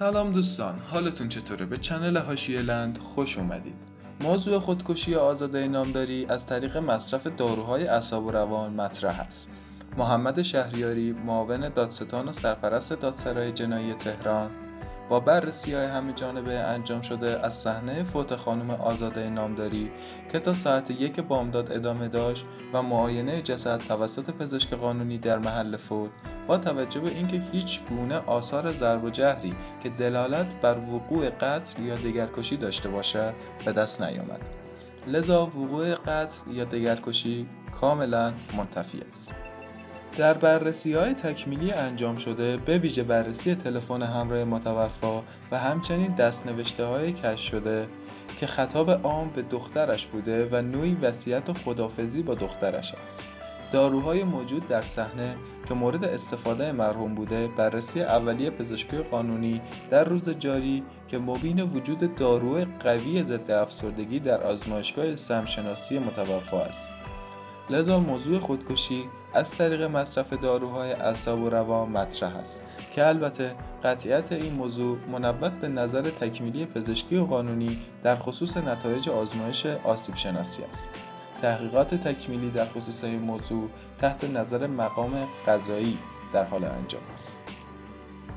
سلام دوستان، حالتون چطوره؟ به چنل حاشیه لند خوش اومدید. موضوع خودکشی آزاده نامداری از طریق مصرف داروهای اعصاب و روان مطرح است. محمد شهریاری، معاون دادستان و سرپرست دادسرای جنایی تهران، با بررسی‌های همه‌جانبه انجام شده از صحنه فوت خانم آزاده نامداری که تا ساعت 1 بامداد ادامه داشت و معاینه جسد توسط پزشک قانونی در محل فوت، با توجه به اینکه هیچ گونه آثار ضرب و جرحی که دلالت بر وقوع قتل یا دگرکشی داشته باشد به دست نیامد، لذا وقوع قتل یا دگرکشی کاملا منتفی است. در بررسی‌های تکمیلی انجام شده، به ویژه بررسی تلفن همراه متوفی و همچنین دست‌نوشته‌های کشف شده که خطاب عام به دخترش بوده و نوعی وصیت و خداحافظی با دخترش است. داروهای موجود در صحنه که مورد استفاده مرحوم بوده، بررسی اولیه پزشکی قانونی در روز جاری که مبین وجود داروی قوی ضد افسردگی در آزمایشگاه سمشناسی متوفی است. لذا موضوع خودکشی از طریق مصرف داروهای اعصاب و روان مطرح است که البته قطعیت این موضوع منبت به نظر تکمیلی پزشکی و قانونی در خصوص نتایج آزمایش آسیب شناسی است. تحقیقات تکمیلی در خصوص این موضوع تحت نظر مقام قضایی در حال انجام است.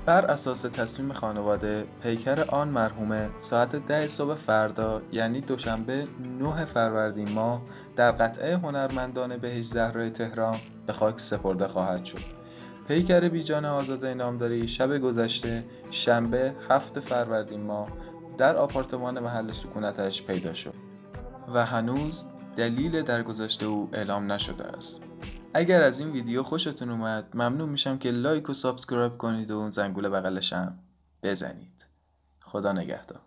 بر اساس تصمیم خانواده، پیکر آن مرحومه ساعت 10 صبح فردا یعنی دوشنبه 9 فروردین ماه در قطعه هنرمندان بهشت زهرای تهران به خاک سپرده خواهد شد. پیکر بیجان آزاده نامداری شب گذشته شنبه 7 فروردین ماه در آپارتمان محل سکونتش پیدا شد و هنوز دلیل درگذشت او اعلام نشده است. اگر از این ویدیو خوشتون اومد ممنون میشم که لایک و سابسکرایب کنید و اون زنگوله بغلش هم بزنید. خدا نگهدار.